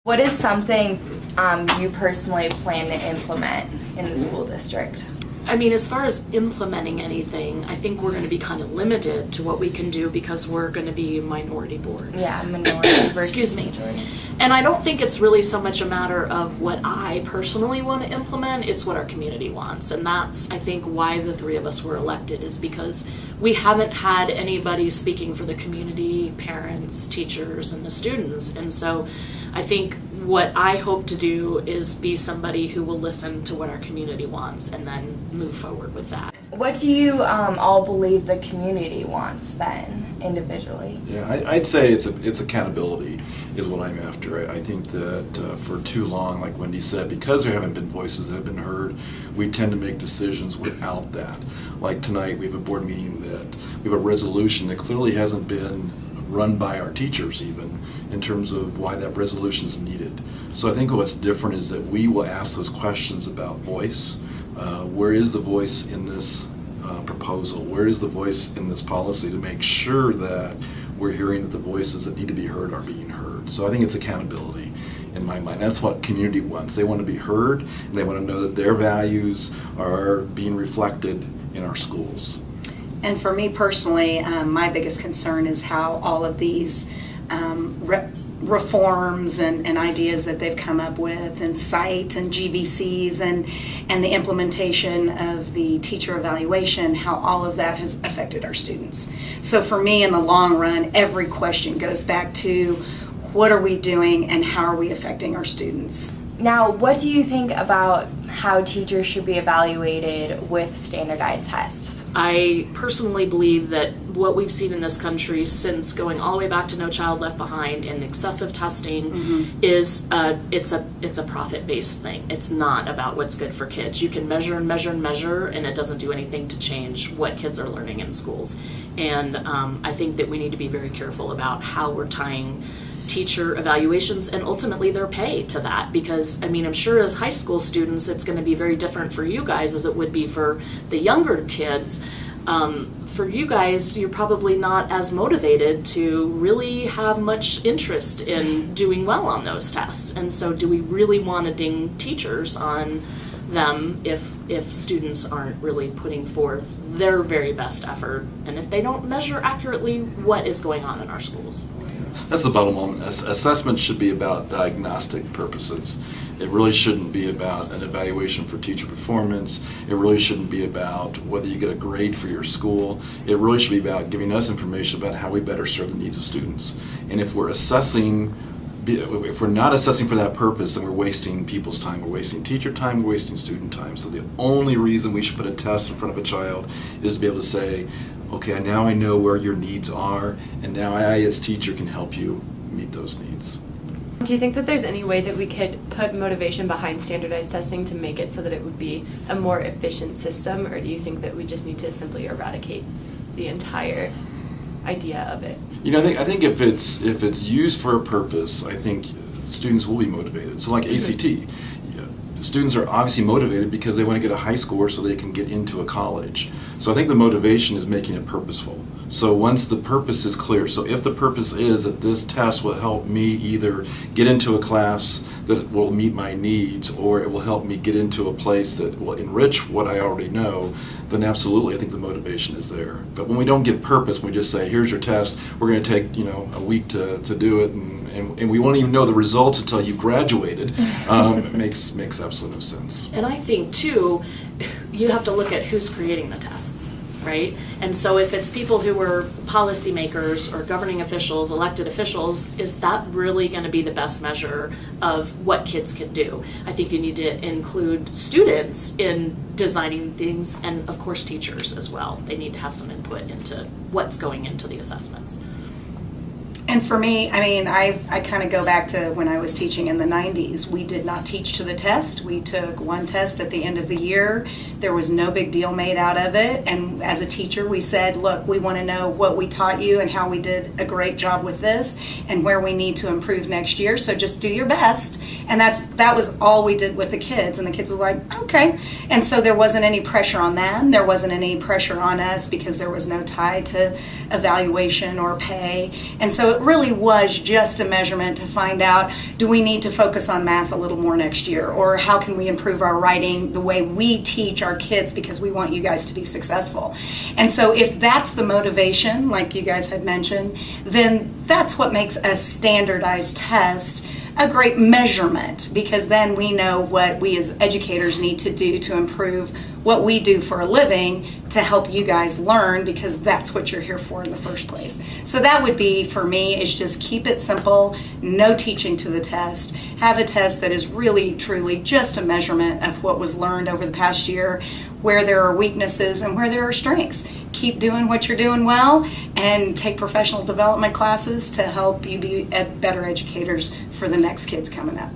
What is something you personally plan to implement in the school district? I mean, as far as implementing anything, I think we're going to be kind of limited to what we can do because we're going to be a minority board. Yeah, minority versus Excuse me. majority. And I don't think it's really so much a matter of what I personally want to implement, it's what our community wants. And that's, I think, why the three of us were elected, is because we haven't had anybody speaking for the community, parents, teachers, and the students. And so I think what I hope to do is be somebody who will listen to what our community wants and then move forward with that. What do you all believe the community wants then, individually? Yeah, I'd say it's accountability is what I'm after. I think that for too long, like Wendy said, because there haven't been voices that have been heard, we tend to make decisions without that. Like tonight, we have a board meeting that we have a resolution that clearly hasn't been run by our teachers even in terms of why that resolution is needed. So I think what's different is that we will ask those questions about voice. Where is the voice in this proposal? Where is the voice in this policy, to make sure that we're hearing that the voices that need to be heard are being heard. So I think it's accountability in my mind. That's what community wants. They want to be heard, and they want to know that their values are being reflected in our schools. And for me personally, my biggest concern is how all of these reforms and ideas that they've come up with, and SITE and GVCs and the implementation of the teacher evaluation, how all of that has affected our students. So for me, in the long run, every question goes back to what are we doing and how are we affecting our students? Now, what do you think about how teachers should be evaluated with standardized tests? I personally believe that what we've seen in this country since going all the way back to No Child Left Behind and excessive testing is it's a profit-based thing. It's not about what's good for kids. You can measure and measure and measure, and it doesn't do anything to change what kids are learning in schools. And I think that we need to be very careful about how we're tying teacher evaluations and ultimately their pay to that, because I mean, I'm sure as high school students it's going to be very different for you guys as it would be for the younger kids. For you guys, you're probably not as motivated to really have much interest in doing well on those tests, and so do we really want to ding teachers on them if students aren't really putting forth their very best effort, and if they don't measure accurately what is going on in our schools? That's the bottom line. Assessment should be about diagnostic purposes. It really shouldn't be about an evaluation for teacher performance. It really shouldn't be about whether you get a grade for your school. It really should be about giving us information about how we better serve the needs of students. And if we're assessing, if we're not assessing for that purpose, then we're wasting people's time. We're wasting teacher time, we're wasting student time. So the only reason we should put a test in front of a child is to be able to say, okay, now I know where your needs are, and now I as teacher can help you meet those needs. Do you think that there's any way that we could put motivation behind standardized testing to make it so that it would be a more efficient system, or do you think that we just need to simply eradicate the entire idea of it? You know, I think if it's used for a purpose, I think students will be motivated. So like ACT, students are obviously motivated because they want to get a high score so they can get into a college. So I think the motivation is making it purposeful. So once the purpose is clear, so if the purpose is that this test will help me either get into a class that will meet my needs, or it will help me get into a place that will enrich what I already know, then absolutely I think the motivation is there. But when we don't give purpose, when we just say, here's your test, we're going to take a week to do it, and we won't even know the results until you graduated, it makes absolutely no sense. And I think too, you have to look at who's creating the tests, right? And so if it's people who are policymakers or governing officials, elected officials, is that really going to be the best measure of what kids can do? I think you need to include students in designing things, and of course teachers as well. They need to have some input into what's going into the assessments. And for me, I mean, I kind of go back to when I was teaching in the 90s. We did not teach to the test. We took one test at the end of the year. There was no big deal made out of it. And as a teacher, we said, look, we want to know what we taught you and how we did a great job with this and where we need to improve next year. So just do your best. And that was all we did with the kids. And the kids were like, okay. And so there wasn't any pressure on them. There wasn't any pressure on us because there was no tie to evaluation or pay. And so it really was just a measurement to find out, do we need to focus on math a little more next year? Or how can we improve our writing the way we teach our kids, because we want you guys to be successful. And so if that's the motivation, like you guys had mentioned, then that's what makes a standardized test a great measurement, because then we know what we as educators need to do to improve what we do for a living to help you guys learn, because that's what you're here for in the first place. So that would be, for me, is just keep it simple, no teaching to the test, have a test that is really truly just a measurement of what was learned over the past year, where there are weaknesses and where there are strengths. Keep doing what you're doing well, and take professional development classes to help you be better educators for the next kids coming up.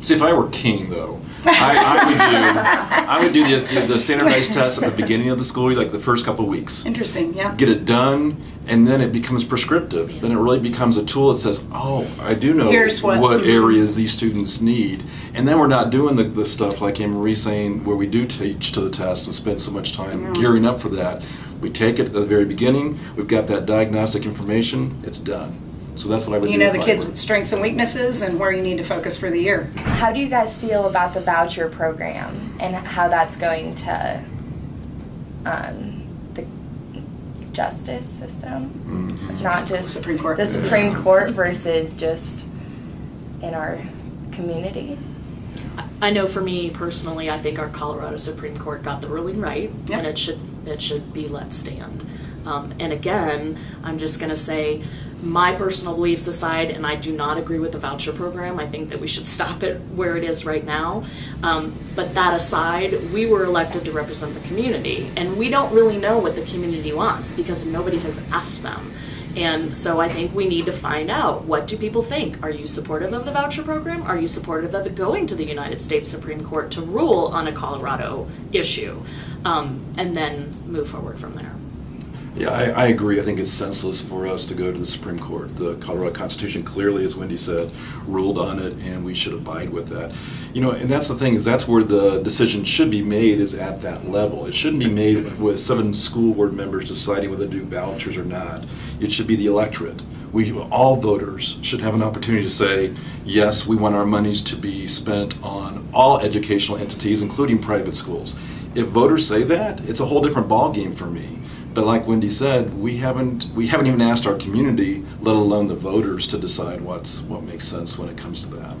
See, if I were king, though, I would do the standardized test at the beginning of the school year, like the first couple of weeks. Interesting, yeah. Get it done, and then it becomes prescriptive. Then it really becomes a tool that says, oh, I do know Here's what areas these students need. And then we're not doing the stuff like Anne Marie saying, where we do teach to the test and spend so much time gearing up for that. We take it at the very beginning, we've got that diagnostic information, it's done. So that's what I would do. You know if the I kids' were- strengths and weaknesses and where you need to focus for the year. How do you guys feel about the voucher program and how that's going to the justice system? It's not just Supreme Court. the Supreme Court versus just in our community. I know for me personally, I think our Colorado Supreme Court got the ruling right, Yep. and it should be let stand. And again, I'm just going to say, my personal beliefs aside, and I do not agree with the voucher program. I think that we should stop it where it is right now. But that aside, we were elected to represent the community, and we don't really know what the community wants because nobody has asked them. And so I think we need to find out, what do people think? Are you supportive of the voucher program? Are you supportive of it going to the United States Supreme Court to rule on a Colorado issue? And then move forward from there. Yeah, I agree. I think it's senseless for us to go to the Supreme Court. The Colorado Constitution clearly, as Wendy said, ruled on it, and we should abide with that. You know, and that's the thing, is that's where the decision should be made, is at that level. It shouldn't be made with 7 school board members deciding whether to do vouchers or not. It should be the electorate. All voters should have an opportunity to say, yes, we want our monies to be spent on all educational entities, including private schools. If voters say that, it's a whole different ballgame for me. But like Wendy said, we haven't even asked our community, let alone the voters, to decide what makes sense when it comes to that.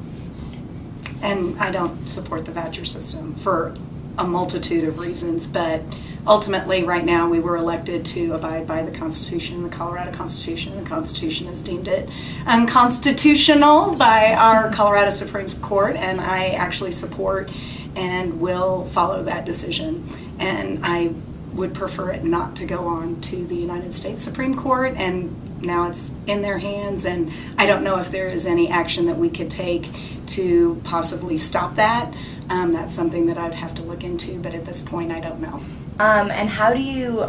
And I don't support the voucher system for a multitude of reasons, but ultimately right now we were elected to abide by the Constitution, the Colorado Constitution. The Constitution has deemed it unconstitutional by our Colorado Supreme Court, and I actually support and will follow that decision. And I would prefer it not to go on to the United States Supreme Court, and now it's in their hands, and I don't know if there is any action that we could take to possibly stop that. That's something that I'd have to look into, but at this point I don't know. And how do you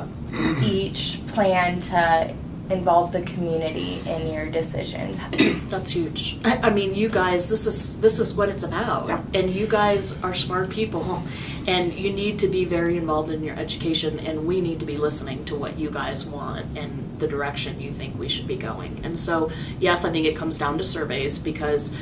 each plan to involve the community in your decisions? That's huge. I mean, you guys, this is what it's about. Yeah. And you guys are smart people, and you need to be very involved in your education, and we need to be listening to what you guys want and the direction you think we should be going. And so, yes, I think it comes down to surveys, because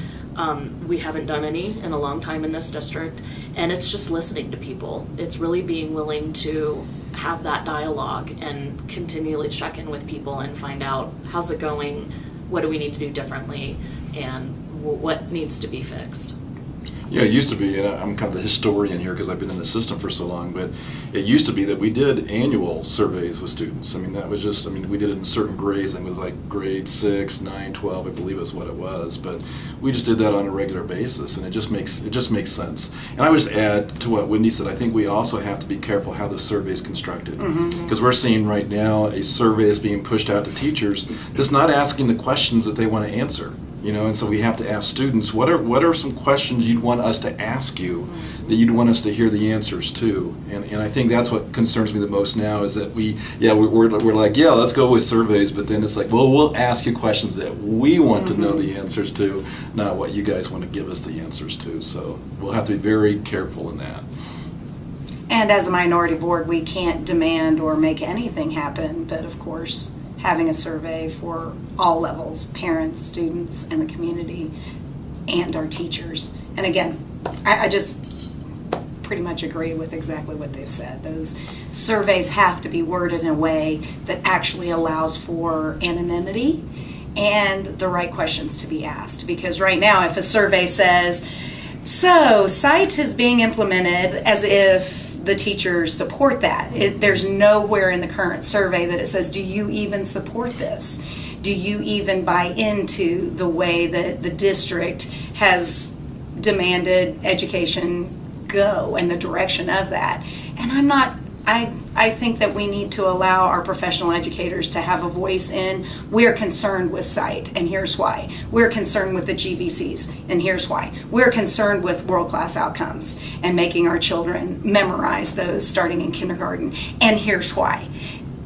we haven't done any in a long time in this district, and it's just listening to people. It's really being willing to have that dialogue and continually check in with people and find out, how's it going, what do we need to do differently, and what needs to be fixed. Yeah, it used to be, and I'm kind of the historian here because I've been in the system for so long, but it used to be that we did annual surveys with students. I mean, that was just, we did it in certain grades. I think it was like grade 6, 9, 12, I believe is what it was. But we just did that on a regular basis, and it just makes sense. And I would just add to what Wendy said, I think we also have to be careful how the survey is constructed. Because we're seeing right now a survey that's being pushed out to teachers that's not asking the questions that they want to answer. You know, and so we have to ask students, what are some questions you'd want us to ask you that you'd want us to hear the answers to? And I think that's what concerns me the most now, is that we're like, yeah, let's go with surveys, but then it's like, well, we'll ask you questions that we want to know the answers to, not what you guys want to give us the answers to. So we'll have to be very careful in that. And as a minority board, we can't demand or make anything happen, but of course, having a survey for all levels, parents, students, and the community, and our teachers. And again, I just pretty much agree with exactly what they've said. Those surveys have to be worded in a way that actually allows for anonymity and the right questions to be asked. Because right now, if a survey says, so SITE is being implemented, as if the teachers support that. There's nowhere in the current survey that it says, do you even support this? Do you even buy into the way that the district has demanded education go and the direction of that? And I think that we need to allow our professional educators to have a voice in, we're concerned with SITE, and here's why. We're concerned with the GVCs, and here's why. We're concerned with world-class outcomes and making our children memorize those starting in kindergarten, and here's why.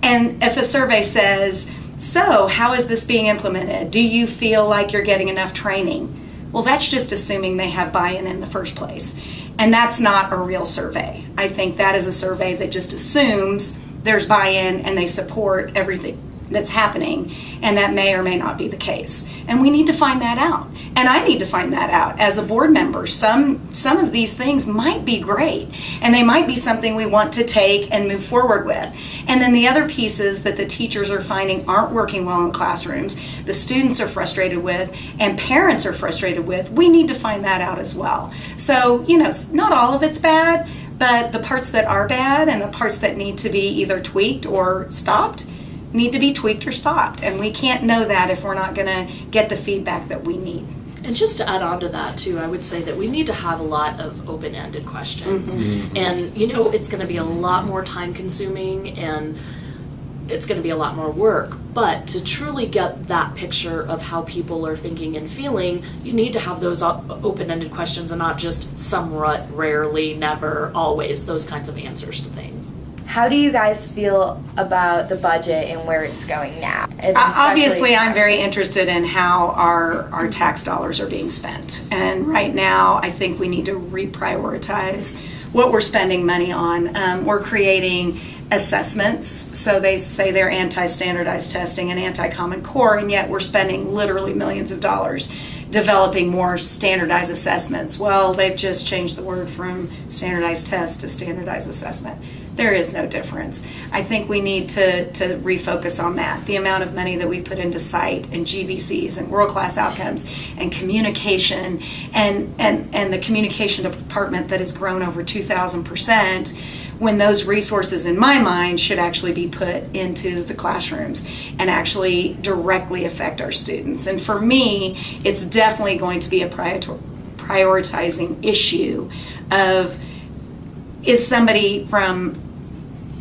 And if a survey says, so how is this being implemented? Do you feel like you're getting enough training? Well, that's just assuming they have buy-in in the first place. And that's not a real survey. I think that is a survey that just assumes there's buy-in and they support everything that's happening, and that may or may not be the case. And we need to find that out. And I need to find that out as a board member. Some of these things might be great, and they might be something we want to take and move forward with. And then the other pieces that the teachers are finding aren't working well in classrooms, the students are frustrated with, and parents are frustrated with, we need to find that out as well. So, not all of it's bad, but the parts that are bad and the parts that need to be either tweaked or stopped need to be tweaked or stopped. And we can't know that if we're not going to get the feedback that we need. And just to add on to that too, I would say that we need to have a lot of open-ended questions. Mm-hmm. And it's going to be a lot more time consuming and it's going to be a lot more work. But to truly get that picture of how people are thinking and feeling, you need to have those open-ended questions and not just somewhat, rarely, never, always, those kinds of answers to things. How do you guys feel about the budget and where it's going now? And Obviously, especially- I'm very interested in how our tax dollars are being spent. And right now, I think we need to reprioritize what we're spending money on. We're creating assessments. So they say they're anti-standardized testing and anti-Common Core, and yet we're spending literally millions of dollars developing more standardized assessments. Well, they've just changed the word from standardized test to standardized assessment. There is no difference. I think we need to refocus on that. The amount of money that we put into SITE and GVCs and world-class outcomes and communication and the communication department that has grown over 2,000%, when those resources, in my mind, should actually be put into the classrooms and actually directly affect our students. And for me, it's definitely going to be a prioritizing issue of, is somebody from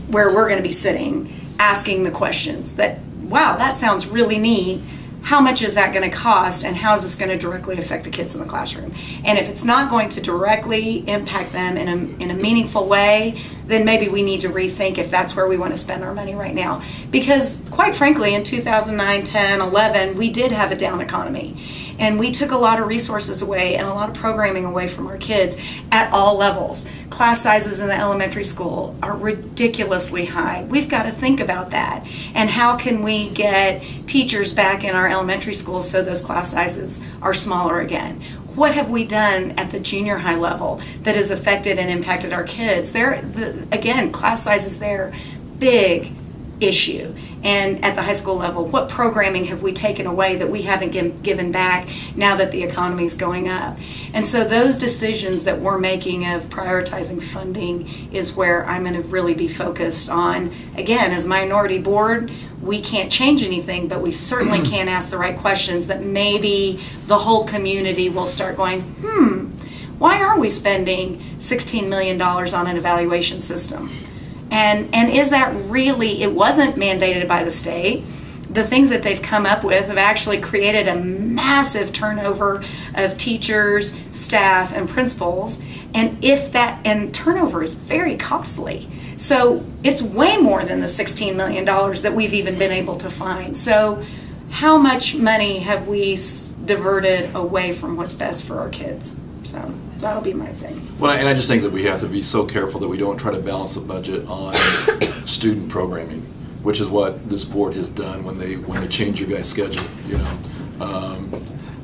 where we're going to be sitting asking the questions that, wow, that sounds really neat. How much is that going to cost, and how is this going to directly affect the kids in the classroom? And if it's not going to directly impact them in a meaningful way, then maybe we need to rethink if that's where we want to spend our money right now. Because quite frankly, in 2009, 10, 11, we did have a down economy. And we took a lot of resources away and a lot of programming away from our kids at all levels. Class sizes in the elementary school are ridiculously high. We've got to think about that. And how can we get teachers back in our elementary schools so those class sizes are smaller again? What have we done at the junior high level that has affected and impacted our kids? Again, class sizes there, big issue. And at the high school level, what programming have we taken away that we haven't given back now that the economy is going up? And so those decisions that we're making of prioritizing funding is where I'm going to really be focused on. Again, as minority board, we can't change anything, but we certainly can ask the right questions that maybe the whole community will start going, why are we spending $16 million on an evaluation system? And is that really, it wasn't mandated by the state. The things that they've come up with have actually created a massive turnover of teachers, staff, and principals. And turnover is very costly. So it's way more than the $16 million that we've even been able to find. So how much money have we diverted away from what's best for our kids? So that'll be my thing. Well, and I just think that we have to be so careful that we don't try to balance the budget on student programming. which is what this board has done when they change your guys' schedule,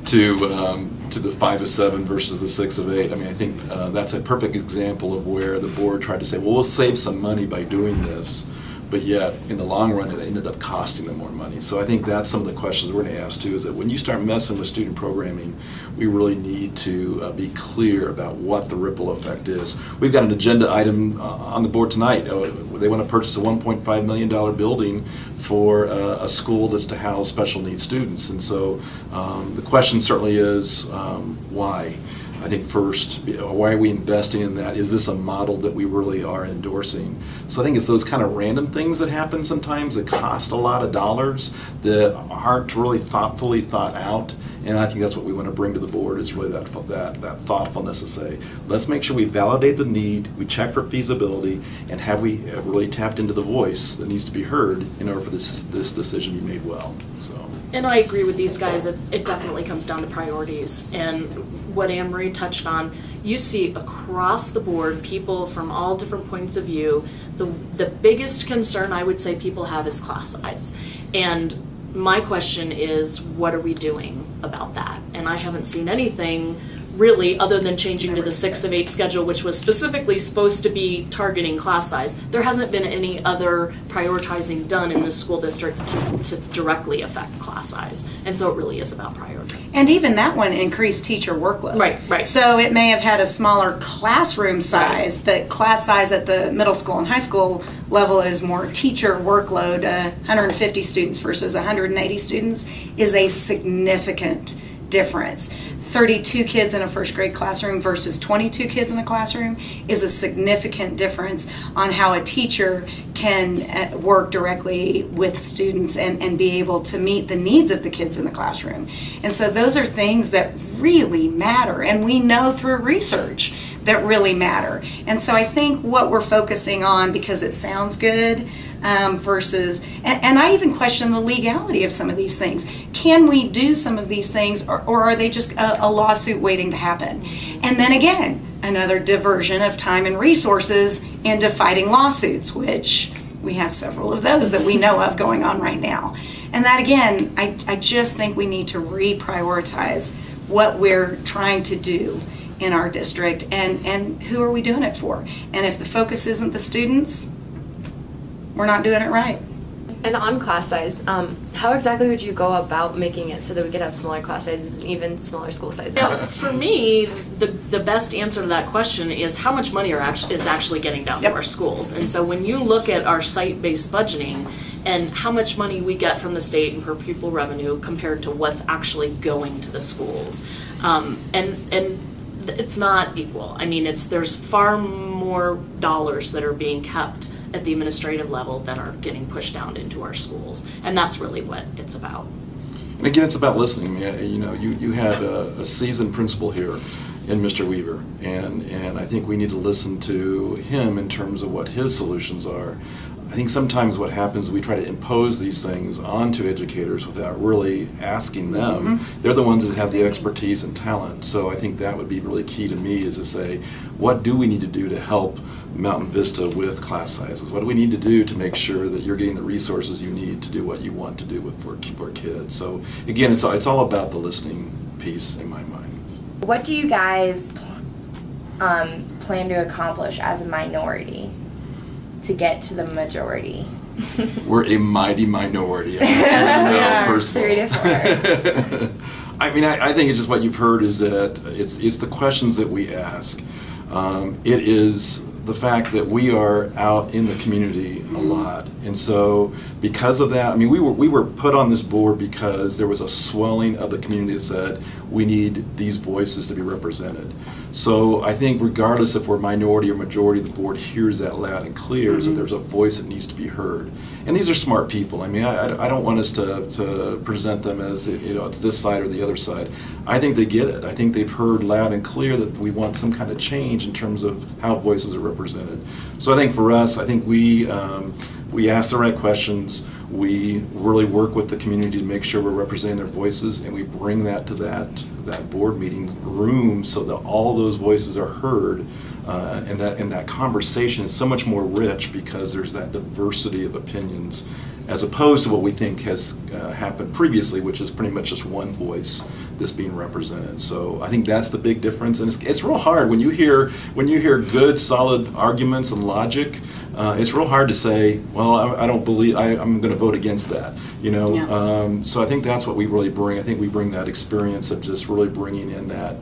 to the 5 to 7 versus the 6 of 8. I mean, I think that's a perfect example of where the board tried to say, well, we'll save some money by doing this, but yet in the long run it ended up costing them more money. So I think that's some of the questions we're going to ask too, is that when you start messing with student programming, we really need to be clear about what the ripple effect is. We've got an agenda item on the board tonight. They want to purchase a $1.5 million building for a school that's to house special needs students. And so the question certainly is why? I think first, why are we investing in that? Is this a model that we really are endorsing? So I think it's those kind of random things that happen sometimes that cost a lot of dollars that aren't really thoughtfully thought out. And I think that's what we want to bring to the board, is really that thoughtfulness to say, let's make sure we validate the need, we check for feasibility, and have we really tapped into the voice that needs to be heard in order for this decision to be made well. So. And I agree with these guys that it definitely comes down to priorities. And what Anne Marie touched on, you see across the board people from all different points of view. The biggest concern I would say people have is class size. And my question is, what are we doing about that? And I haven't seen anything really other than changing to the 6 of 8 schedule, which was specifically supposed to be targeting class size. There hasn't been any other prioritizing done in this school district to directly affect class size. And so it really is about priority. And even that one increased teacher workload. Right. So it may have had a smaller classroom size, but class size at the middle school and high school level is more teacher workload. 150 students versus 180 students is a significant difference. 32 kids in a first grade classroom versus 22 kids in a classroom is a significant difference on how a teacher can work directly with students and be able to meet the needs of the kids in the classroom. And so those are things that really matter, and we know through research that really matter. And so I think what we're focusing on, because it sounds good, versus, and I even question the legality of some of these things. Can we do some of these things, or are they just a lawsuit waiting to happen? And then again, another diversion of time and resources into fighting lawsuits, which we have several of those that we know of going on right now. And that again, I just think we need to reprioritize what we're trying to do in our district, and who are we doing it for? And if the focus isn't the students, we're not doing it right. And on class size, how exactly would you go about making it so that we could have smaller class sizes and even smaller school sizes? Now, for me, the best answer to that question is how much money is actually getting down to our schools. And so when you look at our site-based budgeting and how much money we get from the state and per pupil revenue compared to what's actually going to the schools, and it's not equal. I mean, there's far more dollars that are being kept at the administrative level that are getting pushed down into our schools, and that's really what it's about. And again, it's about listening. You have a seasoned principal here in Mr. Weaver, and I think we need to listen to him in terms of what his solutions are. I think sometimes what happens is we try to impose these things onto educators without really asking them. Mm-hmm. They're the ones that have the expertise and talent. So I think that would be really key to me, is to say, what do we need to do to help Mountain Vista with class sizes? What do we need to do to make sure that you're getting the resources you need to do what you want to do for kids? So again, it's all about the listening piece in my mind. What do you guys plan to accomplish as a minority to get to the majority? We're a mighty minority. First of all. 3 to 4. I mean, I think it's just what you've heard is that it's the questions that we ask. It is the fact that we are out in the community a lot, and so because of that, I mean, we were put on this board because there was a swelling of the community that said we need these voices to be represented. So I think regardless if we're minority or majority, the board hears that loud and clear, that there's a voice that needs to be heard. And these are smart people. I mean, I don't want us to present them as, it's this side or the other side. I think they get it. I think they've heard loud and clear that we want some kind of change in terms of how voices are represented. So I think for us, I think we ask the right questions. We really work with the community to make sure we're representing their voices, and we bring that to that board meeting room so that all those voices are heard And that conversation is so much more rich because there's that diversity of opinions, as opposed to what we think has happened previously, which is pretty much just one voice that's being represented. So I think that's the big difference, and it's real hard when you hear good, solid arguments and logic. It's real hard to say, well, I don't believe, I'm going to vote against that. Yeah. So I think that's what we really bring. I think we bring that experience of just really bringing in that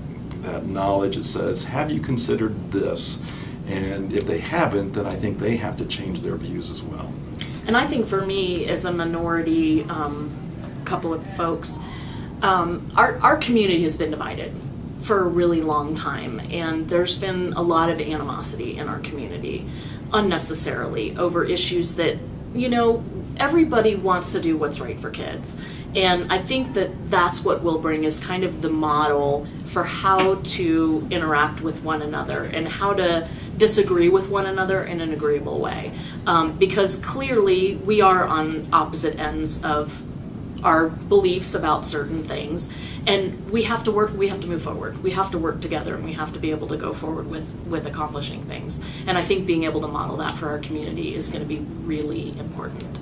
knowledge that says, have you considered this? And if they haven't, then I think they have to change their views as well. And I think for me, as a minority couple of folks, our community has been divided for a really long time, and there's been a lot of animosity in our community, unnecessarily, over issues that, everybody wants to do what's right for kids. And I think that that's what we'll bring, is kind of the model for how to interact with one another and how to disagree with one another in an agreeable way. Because clearly we are on opposite ends of our beliefs about certain things, and we have to move forward. We have to work together, and we have to be able to go forward with accomplishing things. And I think being able to model that for our community is going to be really important.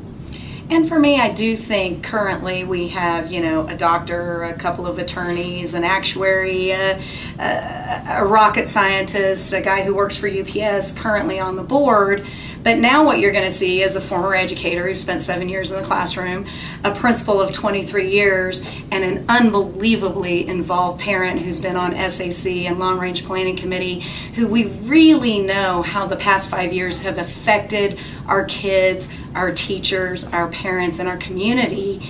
And for me, I do think currently we have, a doctor, a couple of attorneys, an actuary, a rocket scientist, a guy who works for UPS currently on the board. But now what you're going to see is a former educator who spent 7 years in the classroom, a principal of 23 years, and an unbelievably involved parent who's been on SAC and Long Range Planning Committee, who we really know how the past 5 years have affected our kids, our teachers, our parents, and our community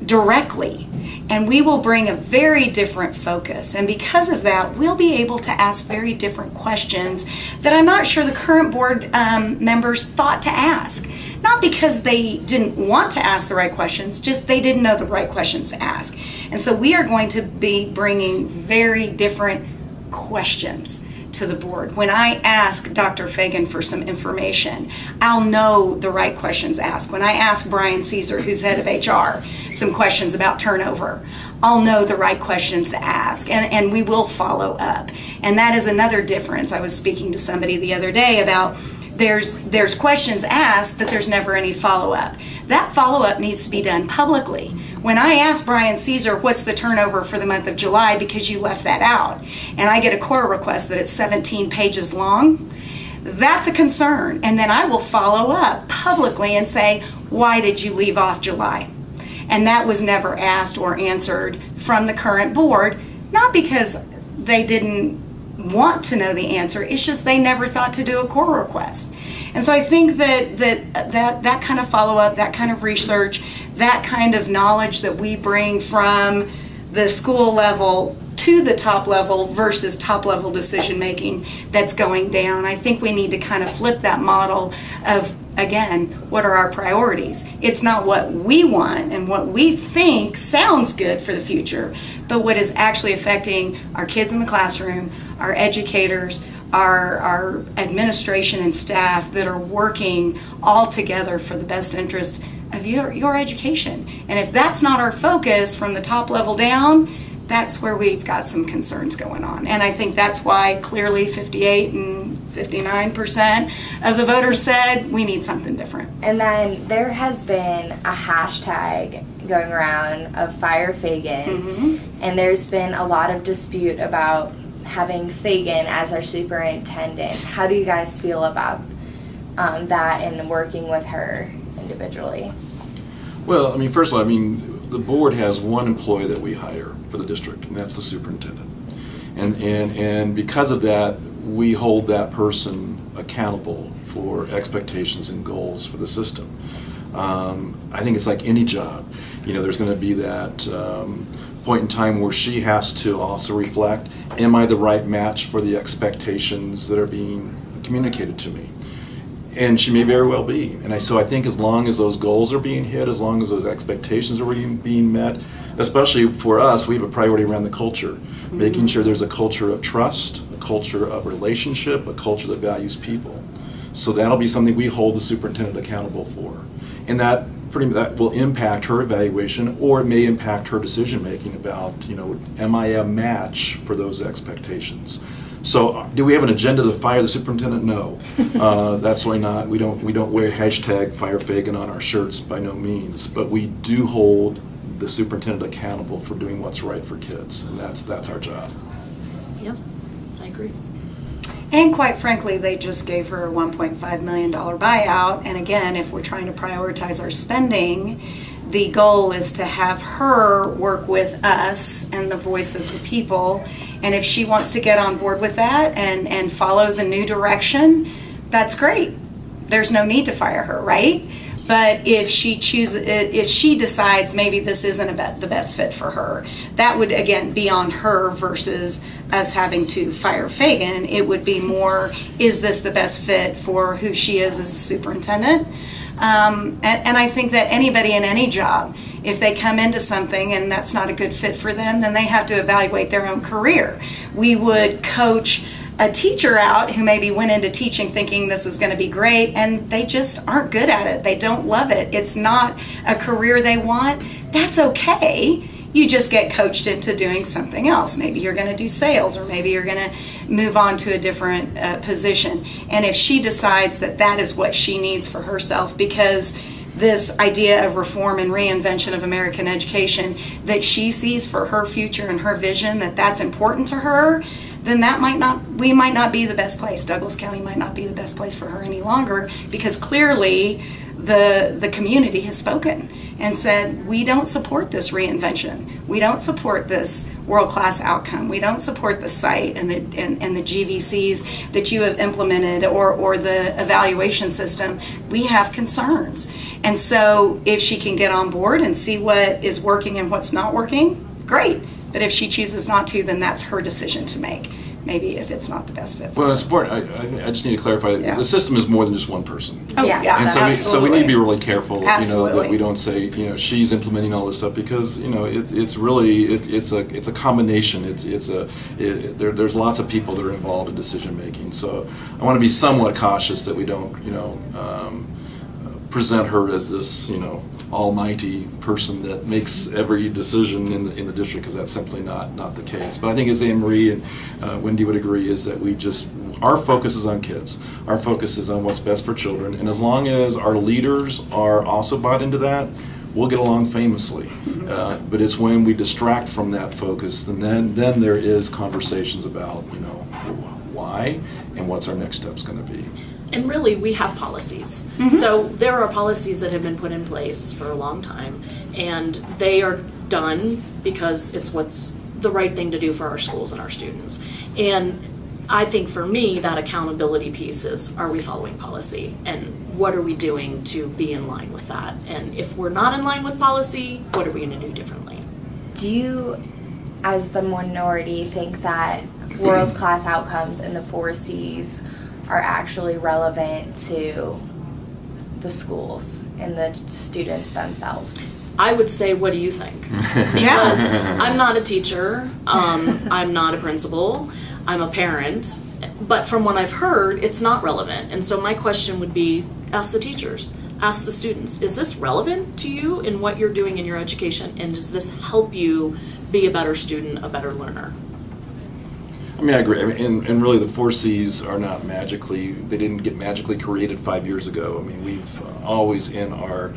directly. And we will bring a very different focus. And because of that, we'll be able to ask very different questions that I'm not sure the current board members thought to ask. Not because they didn't want to ask the right questions, just they didn't know the right questions to ask. And so we are going to be bringing very different questions to the board. When I ask Dr. Fagan for some information, I'll know the right questions to ask. When I ask Brian Caesar, who's head of HR, some questions about turnover, I'll know the right questions to ask, and we will follow up. And that is another difference. I was speaking to somebody the other day about there's questions asked, but there's never any follow-up. That follow-up needs to be done publicly. When I ask Brian Caesar, what's the turnover for the month of July, because you left that out, and I get a core request that it's 17 pages long, that's a concern. And then I will follow up publicly and say, why did you leave off July? And that was never asked or answered from the current board, not because they didn't want to know the answer, it's just they never thought to do a core request. And so I think that kind of follow-up, that kind of research, that kind of knowledge that we bring from the school level to the top level versus top level decision making that's going down, I think we need to kind of flip that model of, again, what are our priorities? It's not what we want and what we think sounds good for the future, but what is actually affecting our kids in the classroom, our educators, our administration and staff that are working all together for the best interest of your education. And if that's not our focus from the top level down, that's where we've got some concerns going on. And I think that's why clearly 58 and 59% of the voters said we need something different. And then there has been a hashtag going around of Fire Fagan, and there's been a lot of dispute about having Fagan as our superintendent. How do you guys feel about that and working with her individually? Well, first of all, the board has one employee that we hire for the district, and that's the superintendent. And because of that, we hold that person accountable for expectations and goals for the system. I think it's like any job. There's going to be that point in time where she has to also reflect, am I the right match for the expectations that are being communicated to me? And she may very well be. And so I think as long as those goals are being hit, as long as those expectations are being met, especially for us, we have a priority around the culture, making sure there's a culture of trust, a culture of relationship, a culture that values people. So that'll be something we hold the superintendent accountable for. And that will impact her evaluation, or it may impact her decision making about, am I a match for those expectations? So, do we have an agenda to fire the superintendent? No, that's really not. We don't wear hashtag Fire Fagan on our shirts by no means, but we do hold the superintendent accountable for doing what's right for kids, and that's our job. Yep, I agree. And quite frankly, they just gave her a $1.5 million buyout. And again, if we're trying to prioritize our spending, the goal is to have her work with us and the voice of the people. And if she wants to get on board with that and follow the new direction, that's great. There's no need to fire her, right? But if she decides maybe this isn't the best fit for her, that would again be on her versus us having to fire Fagan. It would be more, is this the best fit for who she is as a superintendent? And I think that anybody in any job, if they come into something and that's not a good fit for them, then they have to evaluate their own career. We would coach a teacher out who maybe went into teaching thinking this was going to be great, and they just aren't good at it. They don't love it. It's not a career they want. That's okay. You just get coached into doing something else. Maybe you're going to do sales, or maybe you're going to move on to a different position. And if she decides that that is what she needs for herself, because this idea of reform and reinvention of American education that she sees for her future and her vision, that's important to her, then we might not be the best place. Douglas County might not be the best place for her any longer, because clearly the community has spoken and said, we don't support this reinvention. We don't support this world-class outcome. We don't support the site and the GVCs that you have implemented or the evaluation system. We have concerns. And so if she can get on board and see what is working and what's not working, great. But if she chooses not to, then that's her decision to make. Maybe if it's not the best fit for Well, her. it's important. I just need to clarify. Yeah. The system is more than just one person. Oh, Yeah. yeah, And so we need to be really careful, Absolutely. that we don't say, she's implementing all this stuff, because, it's really, it's a combination. There's lots of people that are involved in decision making. So I want to be somewhat cautious that we don't, present her as this, almighty person that makes every decision in the district, because that's simply not the case. But I think, as Anne Marie and Wendy would agree, is that our focus is on kids. Our focus is on what's best for children, and as long as our leaders are also bought into that, we'll get along famously. But it's when we distract from that focus, and then there is conversations about why and what's our next steps going to be. And really, we have policies. So there are policies that have been put in place for a long time, and they are done because it's what's the right thing to do for our schools and our students. And I think for me, that accountability piece is, are we following policy? And what are we doing to be in line with that? And if we're not in line with policy, what are we going to do differently? Do you, as the minority, think that world-class outcomes in the 4 Cs are actually relevant to the schools and the students themselves? I would say, what do you think? Because I'm not a teacher, I'm not a principal, I'm a parent, but from what I've heard, it's not relevant. And so my question would be, ask the teachers, ask the students, is this relevant to you in what you're doing in your education, and does this help you be a better student, a better learner? I mean, I agree. And really, the 4 Cs are not they didn't get magically created 5 years ago. I mean, we've always, in our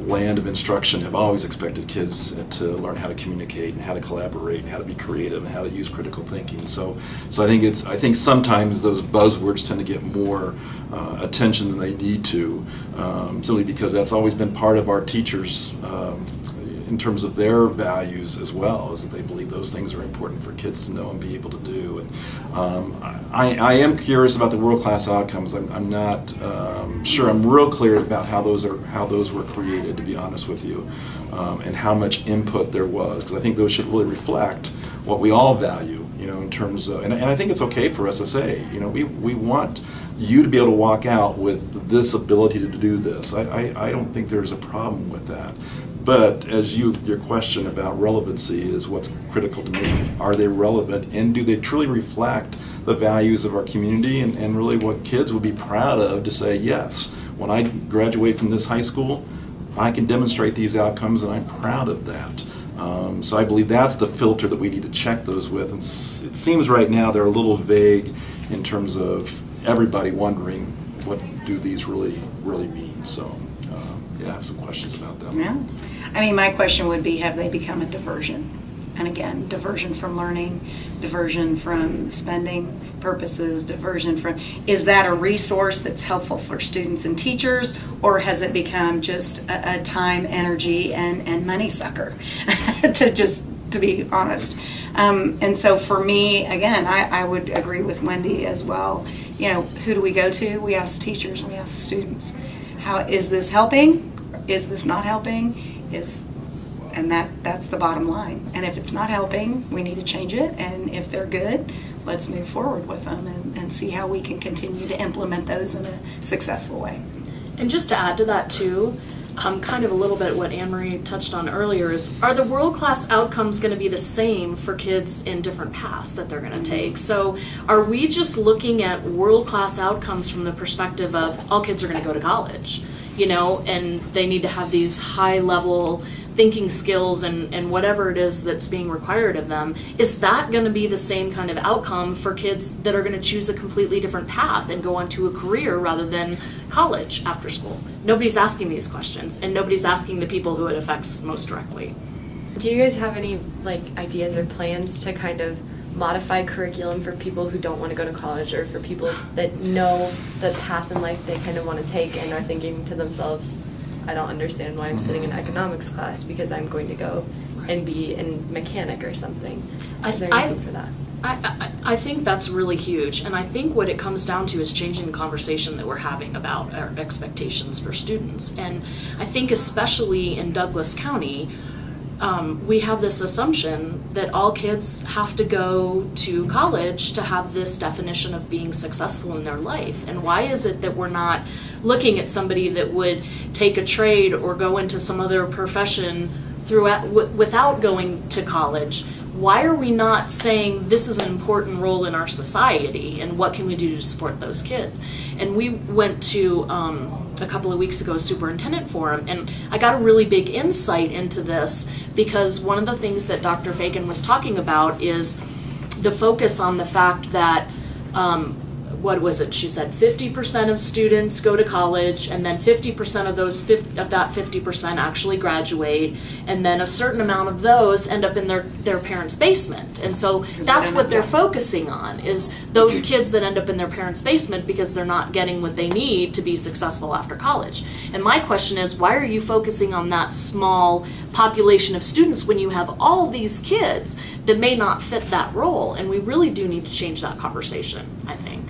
land of instruction, have always expected kids to learn how to communicate and how to collaborate and how to be creative and how to use critical thinking. So I think sometimes those buzzwords tend to get more attention than they need to, simply because that's always been part of our teachers' in terms of their values as well, is that they believe those things are important for kids to know and be able to do. And I am curious about the world-class outcomes. I'm not sure I'm real clear about how those were created, to be honest with you, and how much input there was, because I think those should really reflect what we all value, in terms of, and I think it's okay for us to say, we want you to be able to walk out with this ability to do this. I don't think there's a problem with that. But as your question about relevancy is what's critical to me. Are they relevant, and do they truly reflect the values of our community and really what kids would be proud of, to say, yes, when I graduate from this high school, I can demonstrate these outcomes and I'm proud of that. So I believe that's the filter that we need to check those with. And it seems right now they're a little vague in terms of everybody wondering what do these really mean. So I have some questions about them. Yeah. I mean, my question would be, have they become a diversion? And again, diversion from learning, diversion from spending purposes, diversion from, is that a resource that's helpful for students and teachers, or has it become just a time, energy, and money sucker, to be honest? And so for me, again, I would agree with Wendy as well. Who do we go to? We ask teachers, we ask students. How is this helping? Is this not helping? And that's the bottom line. And if it's not helping, we need to change it. And if they're good, let's move forward with them and see how we can continue to implement those in a successful way. And just to add to that too, kind of a little bit what Anne-Marie touched on earlier is, are the world-class outcomes going to be the same for kids in different paths that they're going to take? So are we just looking at world-class outcomes from the perspective of all kids are going to go to college, and they need to have these high-level thinking skills and whatever it is that's being required of them? Is that going to be the same kind of outcome for kids that are going to choose a completely different path and go on to a career rather than college after school? Nobody's asking these questions, and nobody's asking the people who it affects most directly. Do you guys have any ideas or plans to kind of modify curriculum for people who don't want to go to college, or for people that know the path in life they kind of want to take and are thinking to themselves, I don't understand why I'm sitting in economics class because I'm going to go and be a mechanic or something? Is there anything for that? I think that's really huge, and I think what it comes down to is changing the conversation that we're having about our expectations for students. And I think especially in Douglas County, we have this assumption that all kids have to go to college to have this definition of being successful in their life. And why is it that we're not looking at somebody that would take a trade or go into some other profession without going to college? Why are we not saying this is an important role in our society, and what can we do to support those kids? And we went to a couple of weeks ago superintendent forum, and I got a really big insight into this, because one of the things that Dr. Fagan was talking about is the focus on the fact that what was it? She said 50% of students go to college, and then 50% of that 50% actually graduate, and then a certain amount of those end up in their parents' basement. And so that's what they're focusing on, is those kids that end up in their parents' basement because they're not getting what they need to be successful after college. And my question is, why are you focusing on that small population of students when you have all these kids that may not fit that role? And we really do need to change that conversation, I think.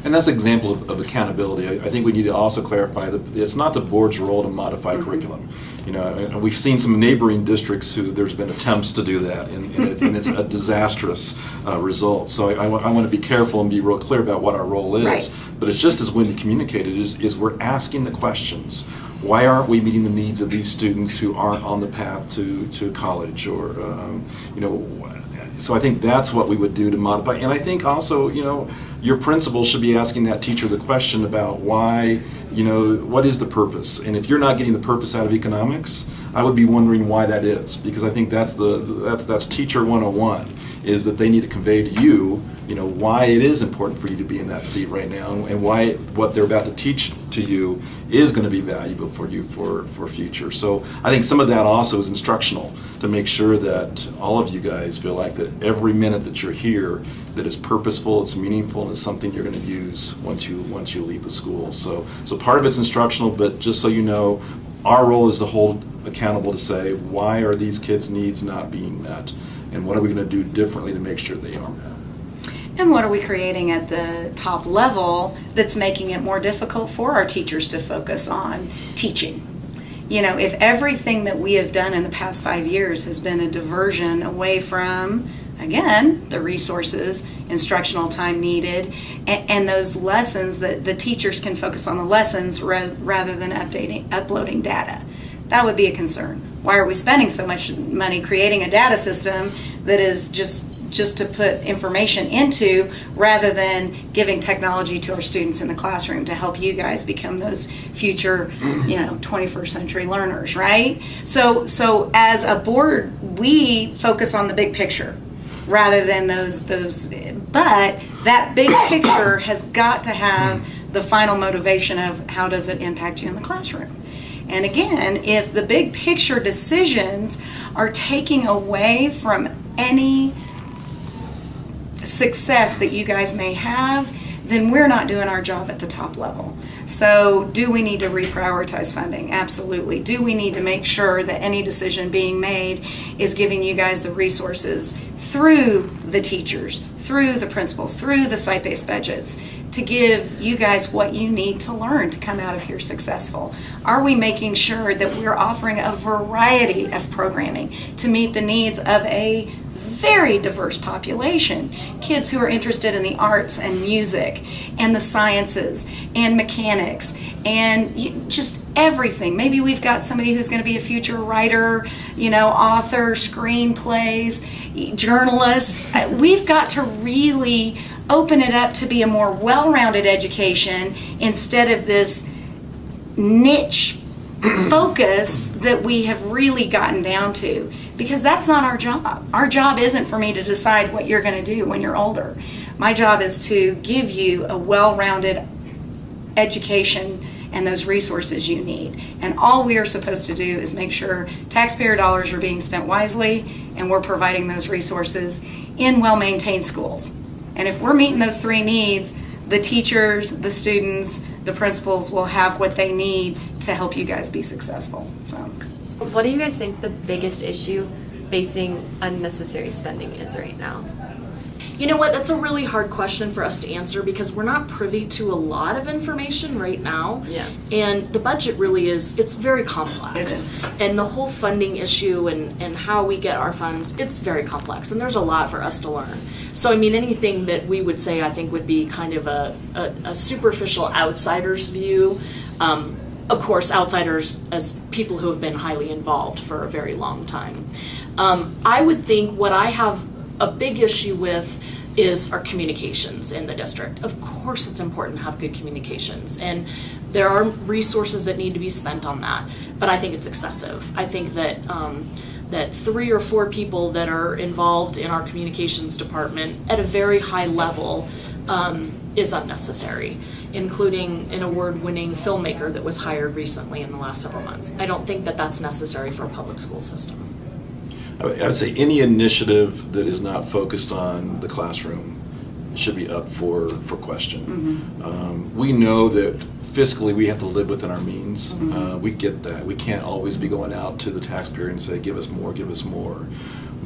And that's an example of accountability. I think we need to also clarify that it's not the board's role to modify curriculum. And we've seen some neighboring districts who there's been attempts to do that, and it's a disastrous result. So I want to be careful and be real clear about what our role is. Right. But it's just as Wendy communicated, is we're asking the questions. Why aren't we meeting the needs of these students who aren't on the path to college, or so I think that's what we would do to modify. And I think also, your principal should be asking that teacher the question about why, what is the purpose? And if you're not getting the purpose out of economics, I would be wondering why that is, because I think that's teacher 101, is that they need to convey to you, why it is important for you to be in that seat right now, and why what they're about to teach to you is going to be valuable for you for future. So I think some of that also is instructional, to make sure that all of you guys feel like that every minute that you're here, that it's purposeful, it's meaningful, and it's something you're going to use once you leave the school. So part of it's instructional, but just so you know, our role is to hold accountable, to say, why are these kids' needs not being met, and what are we going to do differently to make sure they are met? And what are we creating at the top level that's making it more difficult for our teachers to focus on teaching? If everything that we have done in the past 5 years has been a diversion away from, again, the resources, instructional time needed, and those lessons, that the teachers can focus on the lessons rather than uploading data, that would be a concern. Why are we spending so much money creating a data system that is just just to put information into, rather than giving technology to our students in the classroom to help you guys become those future, 21st century learners, right? So as a board, we focus on the big picture rather than those, but that big picture has got to have the final motivation of how does it impact you in the classroom. And again, if the big picture decisions are taking away from any success that you guys may have, then we're not doing our job at the top level. So do we need to reprioritize funding? Absolutely. Do we need to make sure that any decision being made is giving you guys the resources through the teachers, through the principals, through the site-based budgets, to give you guys what you need to learn to come out of here successful? Are we making sure that we're offering a variety of programming to meet the needs of a very diverse population? Kids who are interested in the arts and music and the sciences and mechanics and just everything. Maybe we've got somebody who's going to be a future writer, author, screenplays, journalists. We've got to really open it up to be a more well-rounded education instead of this niche focus that we have really gotten down to, because that's not our job. Our job isn't for me to decide what you're going to do when you're older. My job is to give you a well-rounded education and those resources you need. And all we are supposed to do is make sure taxpayer dollars are being spent wisely and we're providing those resources in well-maintained schools. And if we're meeting those three needs, the teachers, the students, the principals will have what they need to help you guys be successful. So, what do you guys think the biggest issue facing unnecessary spending is right now? You know what, that's a really hard question for us to answer because we're not privy to a lot of information right now. Yeah. And the budget really it's very complex. It is. And the whole funding issue and how we get our funds, it's very complex. And there's a lot for us to learn. So, anything that we would say, I think, would be kind of a superficial outsider's view. Of course, outsiders as people who have been highly involved for a very long time. I would think what I have a big issue with is our communications in the district. Of course it's important to have good communications, and there are resources that need to be spent on that, but I think it's excessive. I think that that 3 or 4 people that are involved in our communications department at a very high level is unnecessary, including an award-winning filmmaker that was hired recently in the last several months. I don't think that that's necessary for a public school system. I would say any initiative that is not focused on the classroom should be up for question. Mm-hmm. We know that fiscally we have to live within our means. Mm-hmm. We get that. We can't always be going out to the taxpayer and say, give us more, give us more.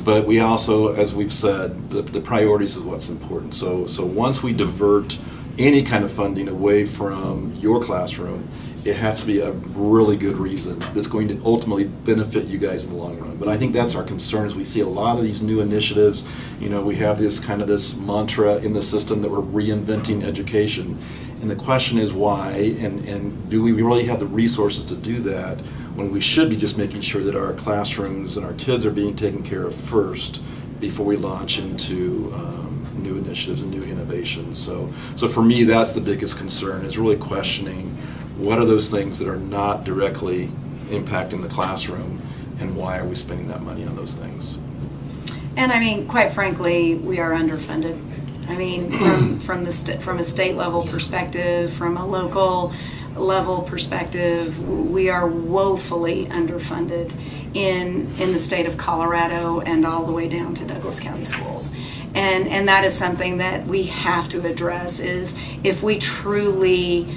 But we also, as we've said, the priorities is what's important. So once we divert any kind of funding away from your classroom, it has to be a really good reason that's going to ultimately benefit you guys in the long run. But I think that's our concern, is we see a lot of these new initiatives. We have this mantra in the system that we're reinventing education. And the question is why, and do we really have the resources to do that when we should be just making sure that our classrooms and our kids are being taken care of first before we launch into new initiatives and new innovations. So for me, that's the biggest concern, is really questioning what are those things that are not directly impacting the classroom, and why are we spending that money on those things? And quite frankly, we are underfunded. From a state level perspective, from a local level perspective, we are woefully underfunded in the state of Colorado and all the way down to Douglas County schools. And that is something that we have to address, is if we truly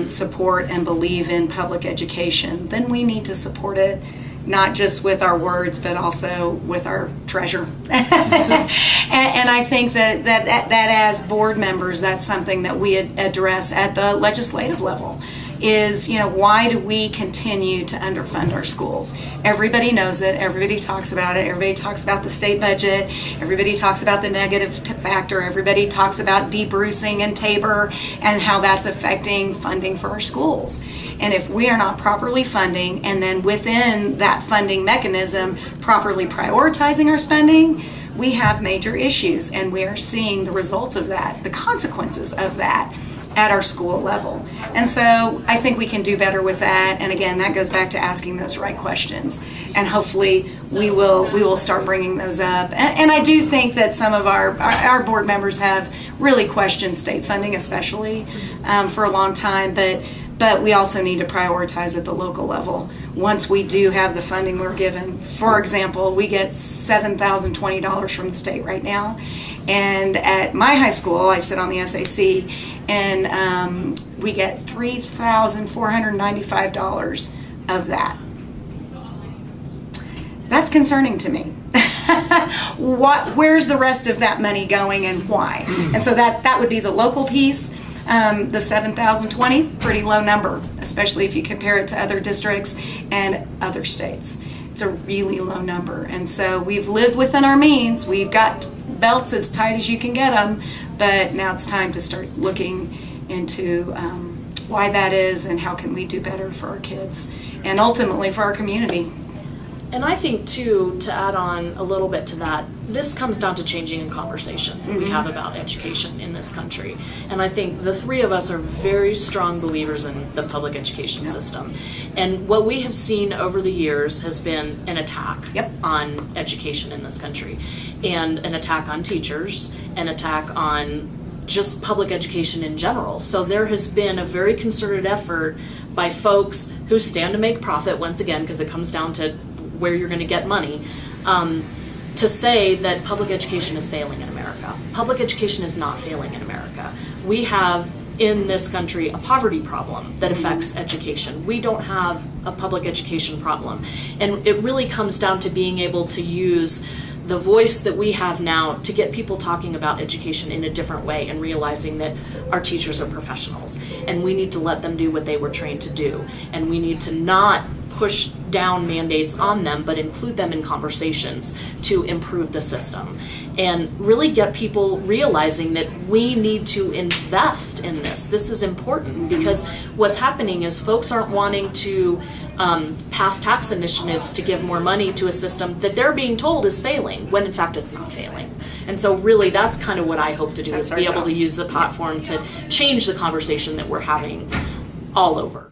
support and believe in public education, then we need to support it, not just with our words, but also with our treasure. and I think that as board members, that's something that we address at the legislative level. Is, why do we continue to underfund our schools? Everybody knows it. Everybody talks about it. Everybody talks about the state budget. Everybody talks about the negative factor. Everybody talks about de-brucing and Tabor and how that's affecting funding for our schools. And if we are not properly funding, and then within that funding mechanism, properly prioritizing our spending, we have major issues, and we are seeing the results of that, the consequences of that at our school level. And so I think we can do better with that. And again, that goes back to asking those right questions. And hopefully we will start bringing those up. And I do think that some of our board members have really questioned state funding, especially for a long time. But we also need to prioritize at the local level. Once we do have the funding we're given, for example, we get $7,020 from the state right now. And at my high school, I sit on the SAC, and we get $3,495 of that. That's concerning to me. Where's the rest of that money going and why? And so that would be the local piece. The 7,020 is a pretty low number, especially if you compare it to other districts and other states. It's a really low number. And so we've lived within our means. We've got belts as tight as you can get them, but now it's time to start looking into why that is and how can we do better for our kids and ultimately for our community. And I think, too, to add on a little bit to that, this comes down to changing in conversation that we have about education in this country. And I think the three of us are very strong believers in the public education system. And what we have seen over the years has been an attack on education in this country, and an attack on teachers, an attack on just public education in general. So there has been a very concerted effort by folks who stand to make profit, once again, because it comes down to where you're going to get money, to say that public education is failing in America. Public education is not failing in America. We have in this country a poverty problem that affects education. We don't have a public education problem. And it really comes down to being able to use the voice that we have now to get people talking about education in a different way and realizing that our teachers are professionals and we need to let them do what they were trained to do. And we need to not push down mandates on them, but include them in conversations to improve the system and really get people realizing that we need to invest in this. This is important because what's happening is folks aren't wanting to pass tax initiatives to give more money to a system that they're being told is failing, when in fact it's not failing. And so really that's kind of what I hope to do, is be able to use the platform to change the conversation that we're having all over.